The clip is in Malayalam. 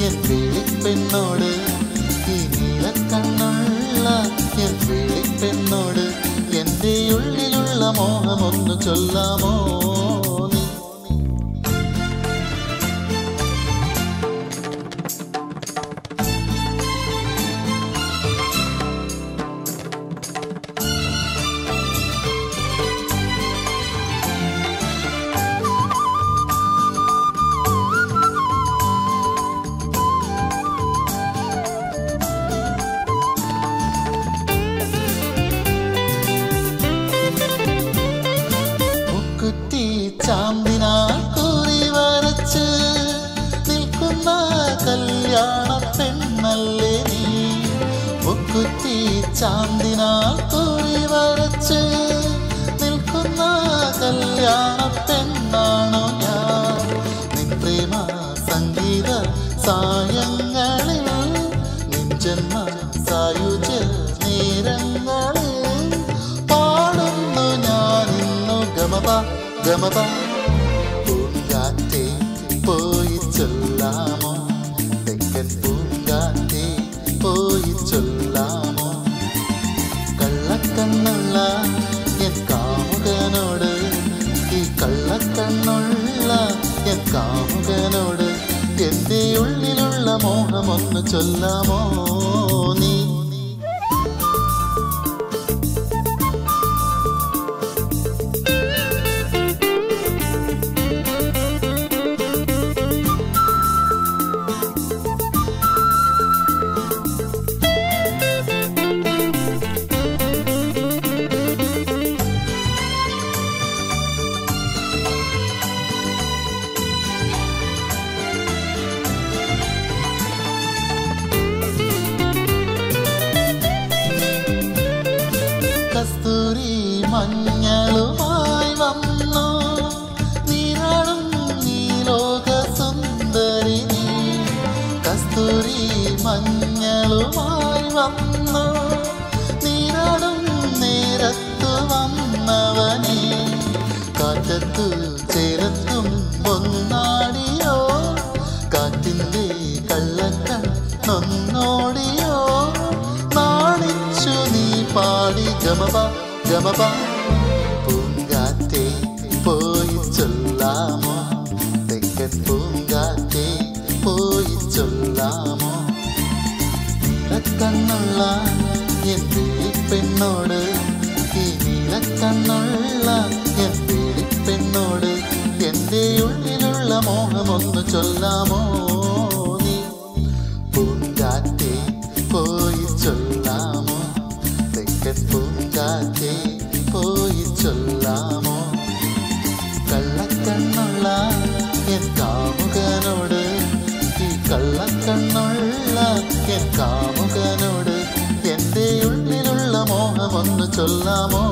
എൻ വിളിപ്പെണ്ണോട്, ഈ നീലക്കണ്ണുള്ള എൻ വിളിപ്പെണ്ണോട് എൻ്റെ ഉള്ളിലുള്ള മോഹമൊന്നു ചൊല്ലാമോ നീ? ചാന്തിനാൽ കുറി വരച്ച് നിൽക്കുന്ന കല്യാണ പെണ്ണല്ലേ നീ? മുക്കുറ്റി ചാന്തിനാൽ കുറി വരച്ച് നിൽക്കുന്ന കല്യാണ പെണ്ണാണോ ഞാൻ? നിൻ പ്രേമ സംഗീത സായങ്ങളിൽ, നിൻ ജന്മ സായുജ നേരങ്ങളിൽ പാടുന്നു ഞാനിന്നു ഗമപ ഗമപ. പൂങ്കാറ്റേ പോയി ചൊല്ലാമോ, തെക്കൻ പൂങ്കാറ്റേ പോയി ചൊല്ലാമോ? കള്ളക്കണ്ണുള്ള എൻ കാമുകനോട്, ഈ കള്ളക്കണ്ണുള്ള എൻ കാമുകനോട് എൻ്റെ ഉള്ളിലുള്ള മോഹമൊന്നു ചൊല്ലാമോ നീ? കസ്തൂരി മഞ്ഞളുമായി വന്നു നീരാടും നീ ലോക സുന്ദരി നീ. കസ്തൂരി മഞ്ഞളുമായി വന്നു നീരാടും നേരത്തു വന്നവനെ, കാറ്റത്തു ചേരത്തും ഒന്നാടിയോ, കാറ്റിൻ്റെ കള്ളക്കൺ നൊന്നോടിയോ, നാണിച്ചു നീ പാടി ഗമപ ഗമപ. പൂങ്കാറ്റേ പോയി ചൊല്ലാമോ, തെക്കൻ പൂങ്കാറ്റേ പോയി ചൊല്ലാമോ? നീലക്കണ്ണുള്ള എൻ വിളിപ്പെണ്ണോട്, ഈ നീലക്കണ്ണുള്ള എൻ വിളിപ്പെണ്ണോട് എൻ്റെ ഉള്ളിലുള്ള മോഹമൊന്നു ചൊല്ലാമോ നീ? പൂങ്കാറ്റേ പോയി ചൊല്ലാമോ, തെക്കൻ പൂങ്കാറ്റേ പോയി ചൊല്ലാമോ? കള്ളക്കണ്ണുള്ള എൻ കാമുകനോട്, ഈ കള്ളക്കണ്ണുള്ള എൻ കാമുകനോട് എൻ്റെ ഉള്ളിലുള്ള മോഹമൊന്നു ചൊല്ലാമോ?